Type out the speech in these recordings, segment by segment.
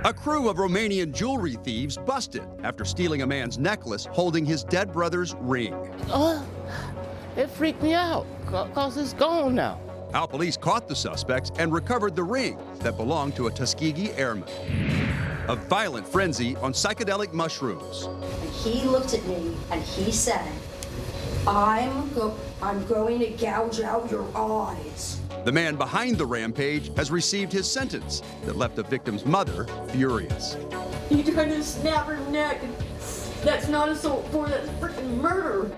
A crew of Romanian jewelry thieves busted after stealing a man's necklace holding his dead brother's ring. It freaked me out, because it's gone now. How police caught the suspects and recovered the ring that belonged to a Tuskegee Airman. A violent frenzy on psychedelic mushrooms. He looked at me and he said, I'm going to gouge out your eyes. The man behind the rampage has received his sentence that left the victim's mother furious. You tried to snap her neck. That's not assault for, that's freaking murder.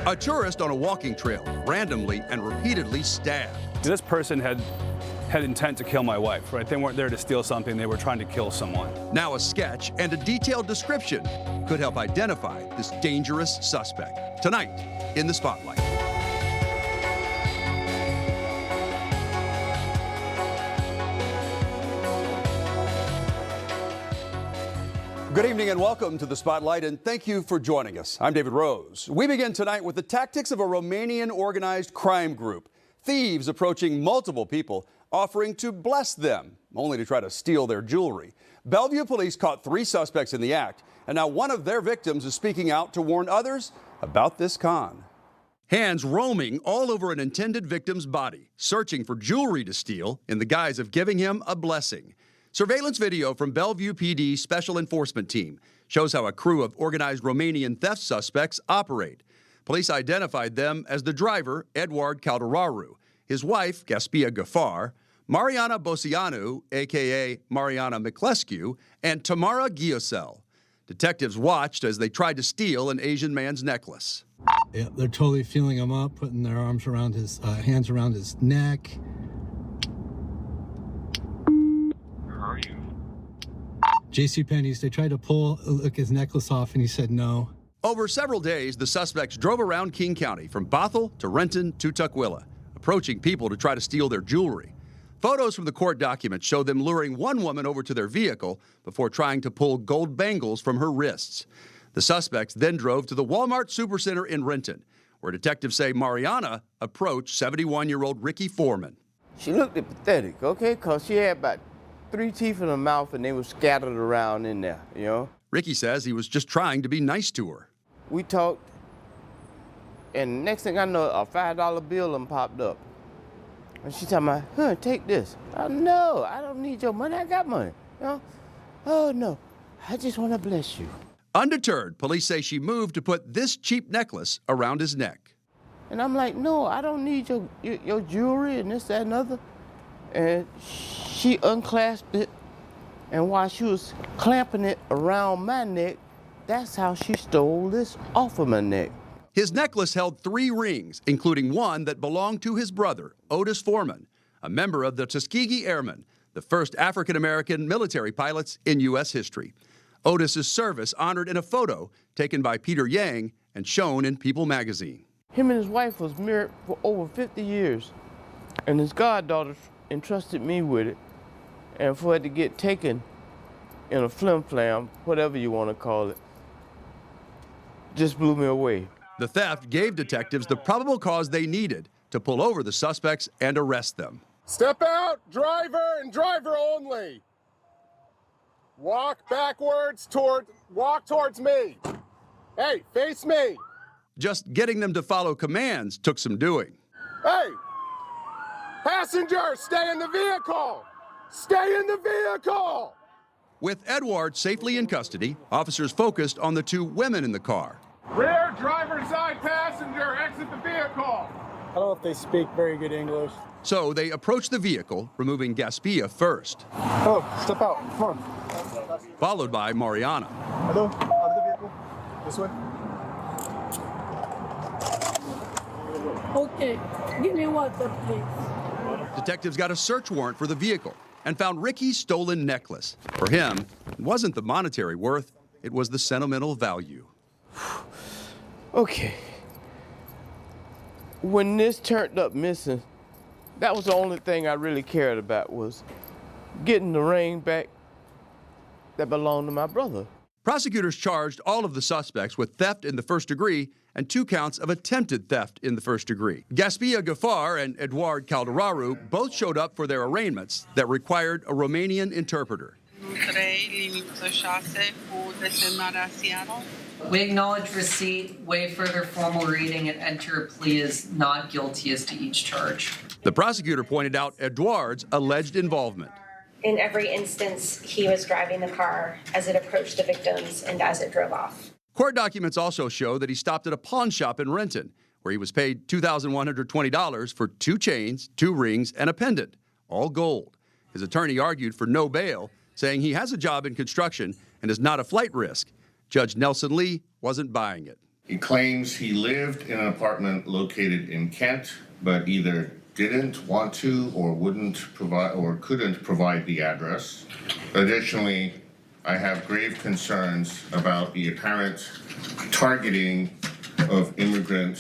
A tourist on a walking trail randomly and repeatedly stabbed. This person had intent to kill my wife, right? They weren't there to steal something, they were trying to kill someone. Now a sketch and a detailed description could help identify this dangerous suspect. Tonight, in the Spotlight. Good evening and welcome to the Spotlight, and thank you for joining us. I'm David Rose. We begin tonight with the tactics of a Romanian organized crime group. Thieves approaching multiple people, offering to bless them, only to try to steal their jewelry. Bellevue police caught 3 suspects in the act, and now one of their victims is speaking out to warn others about this con. Hands roaming all over an intended victim's body, searching for jewelry to steal in the guise of giving him a blessing. Surveillance video from Bellevue PD Special Enforcement Team shows how a crew of organized Romanian theft suspects operate. Police identified them as the driver, Eduard Calderaru, his wife, Gaspia Gafar, Mariana Bosianu, a.k.a. Mariana Miclescu, and Tamara Ghiosel. Detectives watched as they tried to steal an Asian man's necklace. Yeah, they're totally feeling him up, putting their arms around his, hands around his neck. JCPenney's, they tried to pull his necklace off, and he said no. Over several days, the suspects drove around King County from Bothell to Renton to Tukwila, approaching people to try to steal their jewelry. Photos from the court documents show them luring one woman over to their vehicle before trying to pull gold bangles from her wrists. The suspects then drove to the Walmart Supercenter in Renton, where detectives say Mariana approached 71-year-old Ricky Foreman. She looked pathetic, okay, because she had about 3 teeth in her mouth and they were scattered around in there, you know? Ricky says he was just trying to be nice to her. We talked, and next thing I know, a $5 bill popped up. And she told me, take this. No, I don't need your money, I got money, you know? Oh, no, I just want to bless you. Undeterred, police say she moved to put this cheap necklace around his neck. And I'm like, no, I don't need your jewelry and this, that, and other. And she unclasped it, and while she was clamping it around my neck, that's how she stole this off of my neck. His necklace held 3 rings, including one that belonged to his brother, Otis Foreman, a member of the Tuskegee Airmen, the first African-American military pilots in U.S. history. Otis's service honored in a photo taken by Peter Yang and shown in People magazine. Him and his wife was married for over 50 years, and his goddaughter entrusted me with it, and for it to get taken in a flim-flam, whatever you want to call it, just blew me away. The theft gave detectives the probable cause they needed to pull over the suspects and arrest them. Step out, driver and driver only. Walk backwards walk towards me. Hey, face me. Just getting them to follow commands took some doing. Hey, passengers, stay in the vehicle. Stay in the vehicle. With Eduard safely in custody, officers focused on the 2 women in the car. Rear driver's side passenger, exit the vehicle. I don't know if they speak very good English. So they approached the vehicle, removing Gaspia first. Oh, step out, come on. Followed by Mariana. Hello, out of the vehicle. This way. Okay, give me water, please. Detectives got a search warrant for the vehicle and found Ricky's stolen necklace. For him, it wasn't the monetary worth, it was the sentimental value. Okay. When this turned up missing, that was the only thing I really cared about, was getting the ring back that belonged to my brother. Prosecutors charged all of the suspects with theft in the first degree and 2 counts of attempted theft in the first degree. Gaspia Gafar and Eduard Calderaru both showed up for their arraignments that required a Romanian interpreter. 3, limită 6 cu desemnarea Seattle. We acknowledge receipt, waive further formal reading, and enter a plea as not guilty as to each charge. The prosecutor pointed out Edouard's alleged involvement. In every instance, he was driving the car as it approached the victims and as it drove off. Court documents also show that he stopped at a pawn shop in Renton, where he was paid $2,120 for 2 chains, 2 rings, and a pendant, all gold. His attorney argued for no bail, saying he has a job in construction and is not a flight risk. Judge Nelson Lee wasn't buying it. He claims he lived in an apartment located in Kent, but either didn't want to or wouldn't provide or couldn't provide the address. Additionally, I have grave concerns about the apparent targeting of immigrant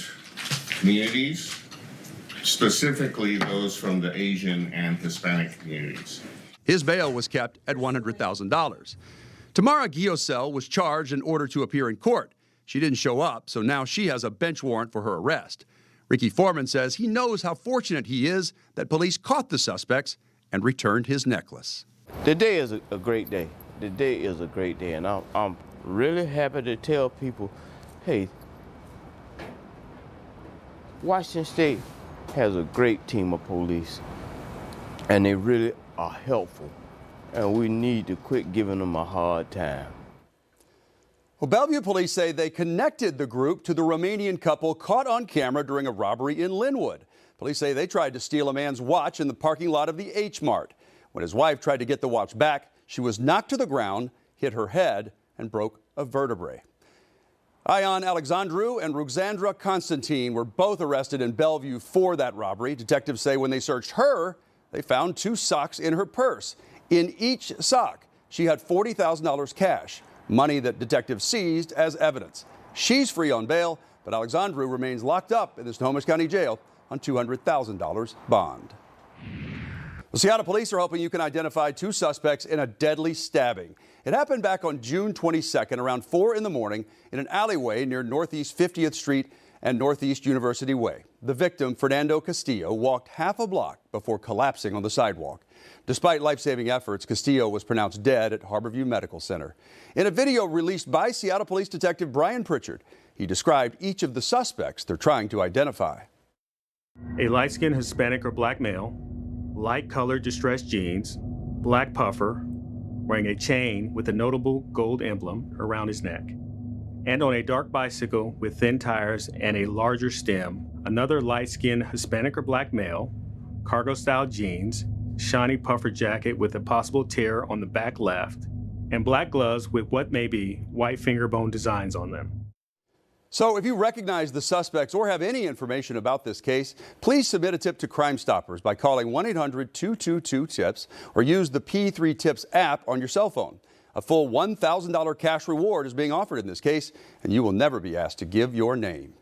communities, specifically those from the Asian and Hispanic communities. His bail was kept at $100,000. Tamara Guillosel was charged in order to appear in court. She didn't show up, so now she has a bench warrant for her arrest. Ricky Foreman says he knows how fortunate he is that police caught the suspects and returned his necklace. Today is a great day. Today is a great day, and I'm really happy to tell people, hey, Washington State has a great team of police, and they really are helpful, and we need to quit giving them a hard time. Well, Bellevue police say they connected the group to the Romanian couple caught on camera during a robbery in Linwood. Police say they tried to steal a man's watch in the parking lot of the H Mart. When his wife tried to get the watch back, she was knocked to the ground, hit her head, and broke a vertebrae. Ion Alexandru and Ruxandra Constantine were both arrested in Bellevue for that robbery. Detectives say when they searched her, they found 2 socks in her purse. In each sock, she had $40,000 cash, money that detectives seized as evidence. She's free on bail, but Alexandru remains locked up in the Snohomish County Jail on $200,000 bond. The Seattle police are hoping you can identify 2 suspects in a deadly stabbing. It happened back on June 22nd around 4 in the morning in an alleyway near Northeast 50th Street and Northeast University Way. The victim, Fernando Castillo, walked half a block before collapsing on the sidewalk. Despite life-saving efforts, Castillo was pronounced dead at Harborview Medical Center. In a video released by Seattle Police Detective Brian Pritchard, he described each of the suspects they're trying to identify. A light-skinned Hispanic or black male, light-colored distressed jeans, black puffer, wearing a chain with a notable gold emblem around his neck, and on a dark bicycle with thin tires and a larger stem, another light-skinned Hispanic or black male, cargo-style jeans, shiny puffer jacket with a possible tear on the back left, and black gloves with what may be white finger bone designs on them. So if you recognize the suspects or have any information about this case, please submit a tip to Crime Stoppers by calling 1-800-222-TIPS or use the P3 Tips app on your cell phone. A full $1,000 cash reward is being offered in this case, and you will never be asked to give your name.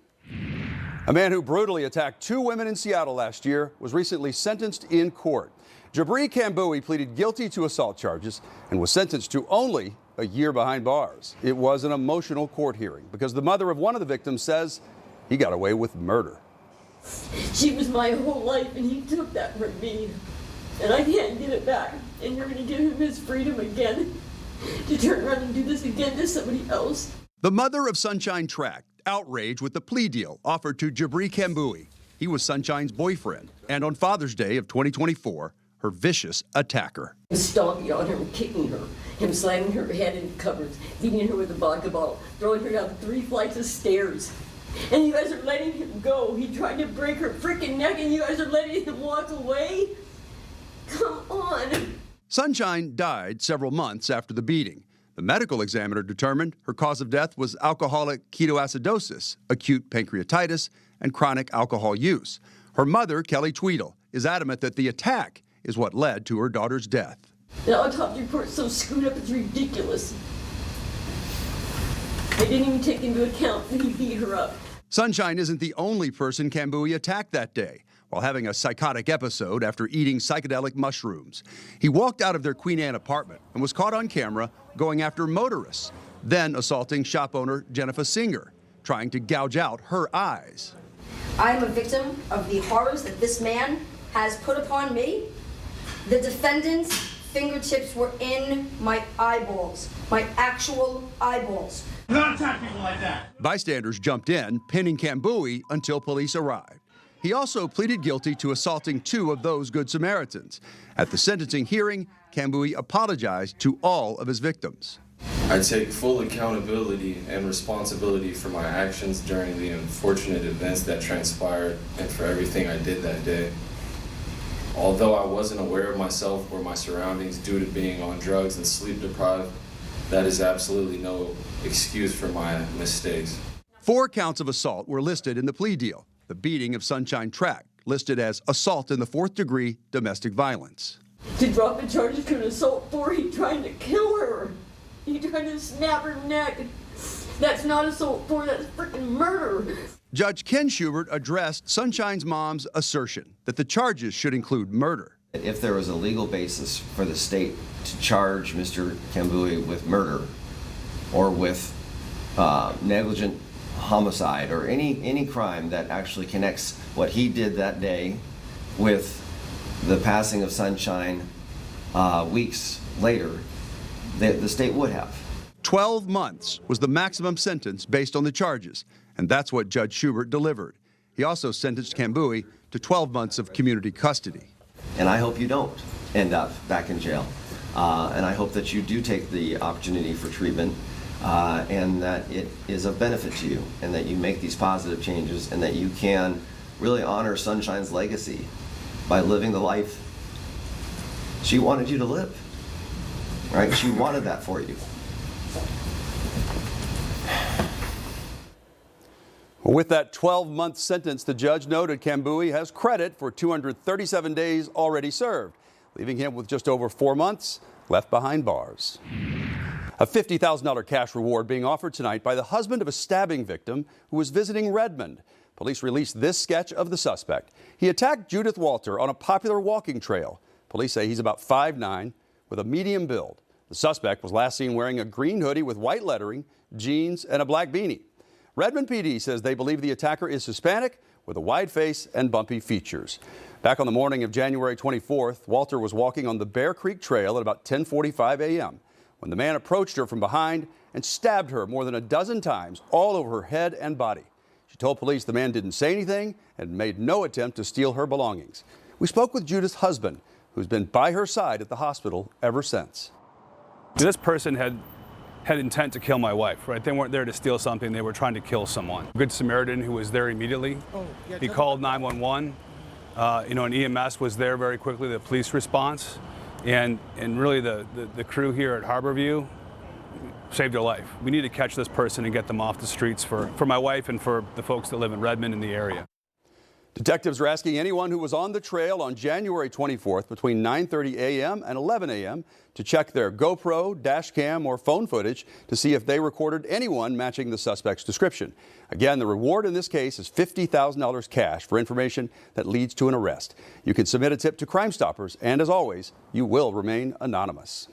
A man who brutally attacked 2 women in Seattle last year was recently sentenced in court. Jabri Kambui pleaded guilty to assault charges and was sentenced to only a year behind bars. It was an emotional court hearing because the mother of one of the victims says he got away with murder. She was my whole life, and he took that from me, and I can't get it back. And you're going to give him his freedom again to turn around and do this again to somebody else. The mother of Sunshine tracked outrage with the plea deal offered to Jabri Kambui. He was Sunshine's boyfriend, and on Father's Day of 2024, her vicious attacker. Stomping on her and kicking her, him slamming her head in cupboards, beating her with a vodka bottle, throwing her down 3 flights of stairs. And you guys are letting him go. He tried to break her freaking neck, and you guys are letting him walk away? Come on. Sunshine died several months after the beating. The medical examiner determined her cause of death was alcoholic ketoacidosis, acute pancreatitis, and chronic alcohol use. Her mother, Kelly Tweedle, is adamant that the attack is what led to her daughter's death. The autopsy report's so screwed up, it's ridiculous. They didn't even take into account that he beat her up. Sunshine isn't the only person Kambui attacked that day while having a psychotic episode after eating psychedelic mushrooms. He walked out of their Queen Anne apartment and was caught on camera going after motorists, then assaulting shop owner Jennifer Singer, trying to gouge out her eyes. I am a victim of the horrors that this man has put upon me. The defendants fingertips were in my eyeballs, my actual eyeballs. Not attack people like that. Bystanders jumped in, pinning Kambui until police arrived. He also pleaded guilty to assaulting 2 of those Good Samaritans. At the sentencing hearing, Kambui apologized to all of his victims. I take full accountability and responsibility for my actions during the unfortunate events that transpired and for everything I did that day. Although I wasn't aware of myself or my surroundings due to being on drugs and sleep deprived, that is absolutely no excuse for my mistakes. 4 counts of assault were listed in the plea deal. The beating of Sunshine Track, listed as assault in the 4th degree domestic violence. To drop the charges to an assault 4, he tried to kill her. He tried to snap her neck. That's not assault 4, that's freaking murder. Judge Ken Schubert addressed Sunshine's mom's assertion that the charges should include murder. If there was a legal basis for the state to charge Mr. Kambui with murder or with negligent homicide or any crime that actually connects what he did that day with the passing of Sunshine weeks later, the state would have. 12 months was the maximum sentence based on the charges, and that's what Judge Schubert delivered. He also sentenced Kambui to 12 months of community custody. And I hope you don't end up back in jail. And I hope that you do take the opportunity for treatment and that it is of benefit to you and that you make these positive changes and that you can really honor Sunshine's legacy by living the life she wanted you to live, right? She wanted that for you. With that 12-month sentence, the judge noted Kambui has credit for 237 days already served, leaving him with just over 4 months left behind bars. A $50,000 cash reward being offered tonight by the husband of a stabbing victim who was visiting Redmond. Police released this sketch of the suspect. He attacked Judith Walter on a popular walking trail. Police say he's about 5'9", with a medium build. The suspect was last seen wearing a green hoodie with white lettering, jeans, and a black beanie. Redmond PD says they believe the attacker is Hispanic with a wide face and bumpy features. Back on the morning of January 24th, Walter was walking on the Bear Creek Trail at about 10:45 a.m. when the man approached her from behind and stabbed her more than a dozen times all over her head and body. She told police the man didn't say anything and made no attempt to steal her belongings. We spoke with Judith's husband, who's been by her side at the hospital ever since. This person had intent to kill my wife, right? They weren't there to steal something, they were trying to kill someone. Good Samaritan who was there immediately. He called 911. And EMS was there very quickly, the police response. And really the crew here at Harborview saved their life. We need to catch this person and get them off the streets for my wife and for the folks that live in Redmond in the area. Detectives are asking anyone who was on the trail on January 24th between 9:30 a.m. and 11 a.m. to check their GoPro, dash cam, or phone footage to see if they recorded anyone matching the suspect's description. Again, the reward in this case is $50,000 cash for information that leads to an arrest. You can submit a tip to Crime Stoppers, and as always, you will remain anonymous.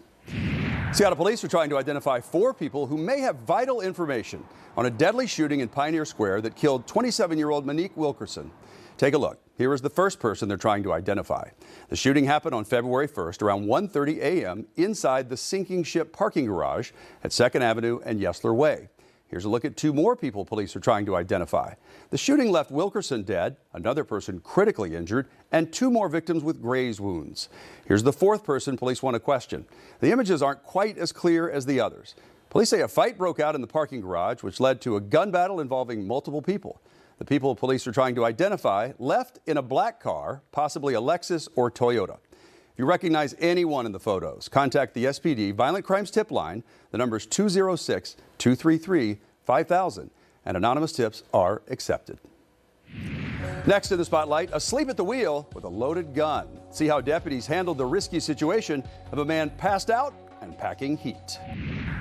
Seattle police are trying to identify 4 people who may have vital information on a deadly shooting in Pioneer Square that killed 27-year-old Monique Wilkerson. Take a look. Here is the first person they're trying to identify. The shooting happened on February 1st around 1:30 a.m. inside the sinking ship parking garage at 2nd Avenue and Yesler Way. Here's a look at 2 more people police are trying to identify. The shooting left Wilkerson dead, another person critically injured, and 2 more victims with graze wounds. Here's the 4th person police want to question. The images aren't quite as clear as the others. Police say a fight broke out in the parking garage, which led to a gun battle involving multiple people. The people police are trying to identify left in a black car, possibly a Lexus or Toyota. If you recognize anyone in the photos, contact the SPD Violent Crimes Tip Line. The number is 206-233-5000, and anonymous tips are accepted. Next in the spotlight, asleep at the wheel with a loaded gun. See how deputies handled the risky situation of a man passed out and packing heat.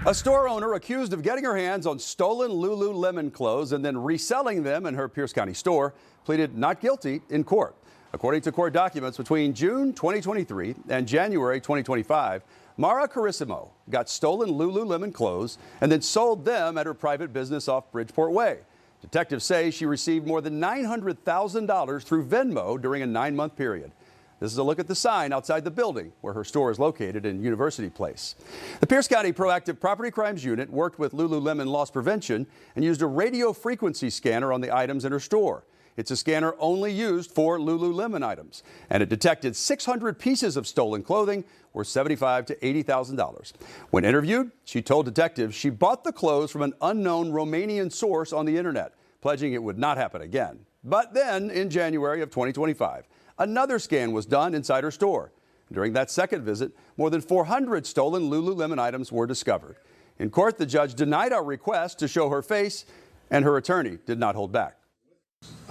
A store owner accused of getting her hands on stolen Lululemon clothes and then reselling them in her Pierce County store pleaded not guilty in court. According to court documents, between June 2023 and January 2025, Mara Carissimo got stolen Lululemon clothes and then sold them at her private business off Bridgeport Way. Detectives say she received more than $900,000 through Venmo during a 9-month period. This is a look at the sign outside the building where her store is located in University Place. The Pierce County Proactive Property Crimes Unit worked with Lululemon Loss Prevention and used a radio frequency scanner on the items in her store. It's a scanner only used for Lululemon items, and it detected 600 pieces of stolen clothing worth $75,000 to $80,000. When interviewed, she told detectives she bought the clothes from an unknown Romanian source on the internet, pledging it would not happen again. But then, in January of 2025, another scan was done inside her store. During that second visit, more than 400 stolen Lululemon items were discovered. In court, the judge denied our request to show her face, and her attorney did not hold back.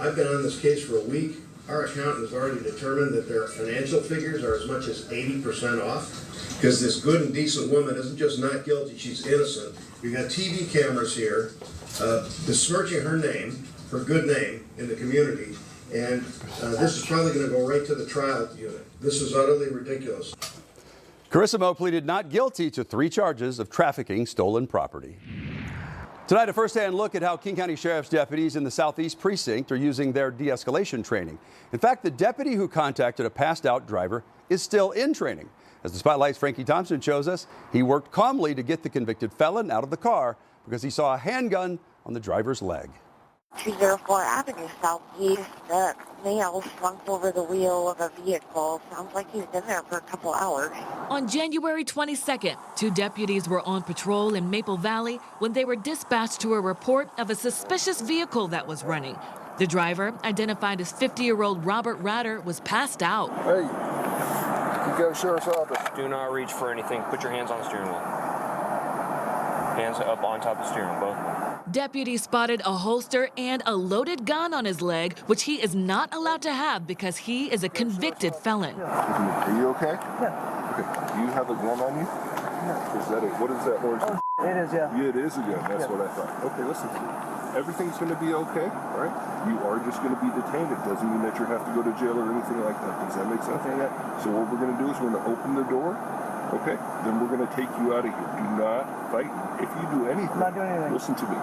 I've been on this case for a week. Our accountant has already determined that their financial figures are as much as 80% off, because this good and decent woman isn't just not guilty, she's innocent. We've got TV cameras here besmirching her name, her good name in the community, and this is probably going to go right to the trial unit. This is utterly ridiculous. Carissimo pleaded not guilty to 3 charges of trafficking stolen property. Tonight, a first-hand look at how King County Sheriff's deputies in the Southeast Precinct are using their de-escalation training. In fact, the deputy who contacted a passed-out driver is still in training. As the Spotlight's Frankie Thompson shows us, he worked calmly to get the convicted felon out of the car because he saw a handgun on the driver's leg. 204 Avenue Southeast, the male slumped over the wheel of a vehicle. Sounds like he's been there for a couple hours. On January 22nd, 2 deputies were on patrol in Maple Valley when they were dispatched to a report of a suspicious vehicle that was running. The driver, identified as 50-year-old Robert Ratter, was passed out. Hey, you go sheriff's office. Do not reach for anything. Put your hands on the steering wheel. Hands up on top of the steering wheel, both. Deputies spotted a holster and a loaded gun on his leg, which he is not allowed to have because he is a convicted felon. Are you okay? Yeah. Okay. Do you have a gun on you? Yeah. Is that it? What is that orange? Oh, it is, yeah. Yeah, it is a gun. That's what I thought. Okay, listen. Everything's going to be okay, all right? You are just going to be detained. It doesn't mean that you have to go to jail or anything like that. Does that make sense? Okay, yeah. So what we're going to do is we're going to open the door. Okay, then we're going to take you out of here. Do not fight. If you do anything, I'm not doing anything. Listen to me.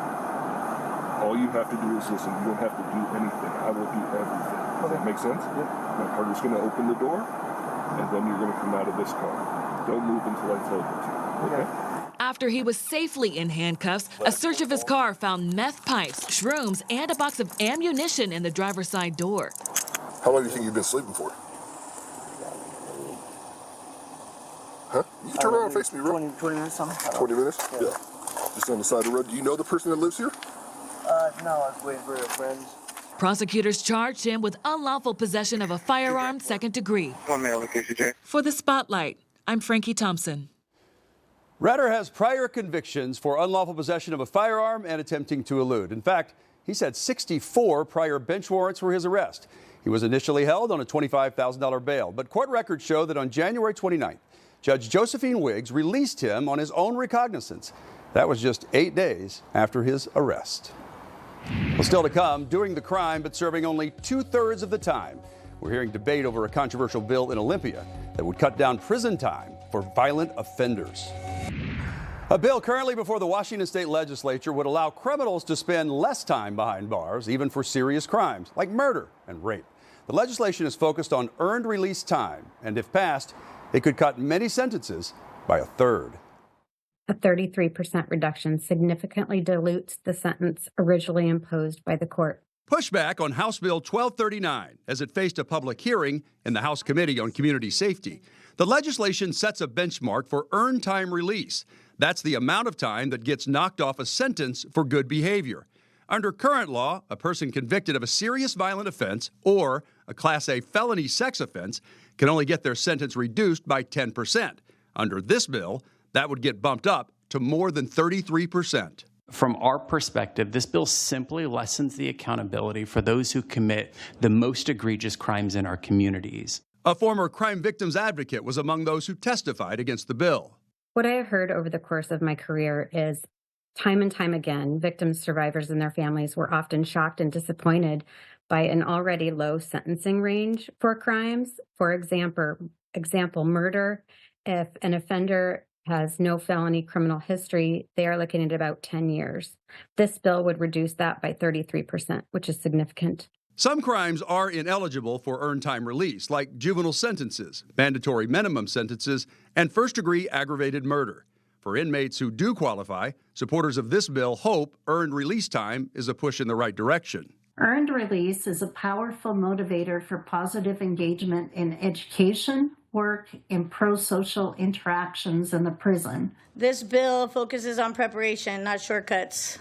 All you have to do is listen. You don't have to do anything. I will do everything. Does that make sense? Yeah. Now, Carter's going to open the door, and then you're going to come out of this car. Don't move until I tell you to. Okay? After he was safely in handcuffs, a search of his car found meth pipes, shrooms, and a box of ammunition in the driver's side door. How long do you think you've been sleeping for? Huh? You can turn around and face me, bro. 20 minutes, something. 20 minutes? Yeah. Just on the side of the road. Do you know the person that lives here? No, I was waiting for a friend. Prosecutors charged him with unlawful possession of a firearm, second degree. For the Spotlight, I'm Frankie Thompson. Ratter has prior convictions for unlawful possession of a firearm and attempting to elude. In fact, he's had 64 prior bench warrants for his arrest. He was initially held on a $25,000 bail, but court records show that on January 29th, Judge Josephine Wiggs released him on his own recognizance. That was just 8 days after his arrest. Well, still to come, doing the crime but serving only 2/3 of the time. We're hearing debate over a controversial bill in Olympia that would cut down prison time for violent offenders. A bill currently before the Washington State Legislature would allow criminals to spend less time behind bars, even for serious crimes like murder and rape. The legislation is focused on earned release time, and if passed, it could cut many sentences by 1/3. A 33% reduction significantly dilutes the sentence originally imposed by the court. Pushback on House Bill 1239 as it faced a public hearing in the House Committee on Community Safety. The legislation sets a benchmark for earned time release. That's the amount of time that gets knocked off a sentence for good behavior. Under current law, a person convicted of a serious violent offense or a Class A felony sex offense can only get their sentence reduced by 10%. Under this bill, that would get bumped up to more than 33%. From our perspective, this bill simply lessens the accountability for those who commit the most egregious crimes in our communities. A former crime victims advocate was among those who testified against the bill. What I have heard over the course of my career is time and time again, victims, survivors, and their families were often shocked and disappointed by an already low sentencing range for crimes. For example, murder. If an offender has no felony criminal history, they are looking at about 10 years. This bill would reduce that by 33%, which is significant. Some crimes are ineligible for earned time release, like juvenile sentences, mandatory minimum sentences, and first-degree aggravated murder. For inmates who do qualify, supporters of this bill hope earned release time is a push in the right direction. Earned release is a powerful motivator for positive engagement in education, work, and pro-social interactions in the prison. This bill focuses on preparation, not shortcuts.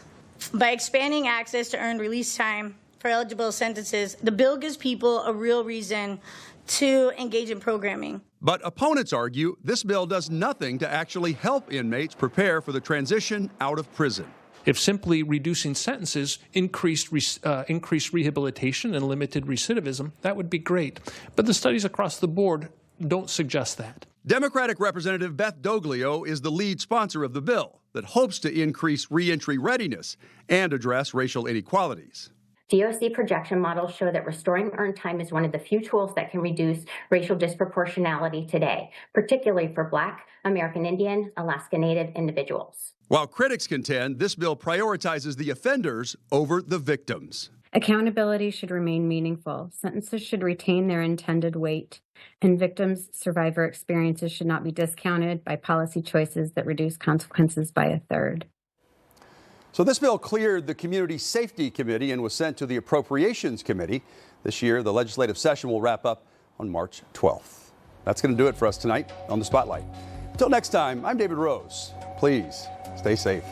By expanding access to earned release time for eligible sentences, the bill gives people a real reason to engage in programming. But opponents argue this bill does nothing to actually help inmates prepare for the transition out of prison. If simply reducing sentences increased rehabilitation and limited recidivism, that would be great. But the studies across the board don't suggest that. Democratic Representative Beth Doglio is the lead sponsor of the bill that hopes to increase reentry readiness and address racial inequalities. DOC projection models show that restoring earned time is one of the few tools that can reduce racial disproportionality today, particularly for Black, American Indian, Alaska Native individuals. While critics contend this bill prioritizes the offenders over the victims. Accountability should remain meaningful. Sentences should retain their intended weight, and victims' survivor experiences should not be discounted by policy choices that reduce consequences by a third. So this bill cleared the Community Safety Committee and was sent to the Appropriations Committee. This year, the legislative session will wrap up on March 12th. That's going to do it for us tonight on The Spotlight. Until next time, I'm David Rose. Please stay safe.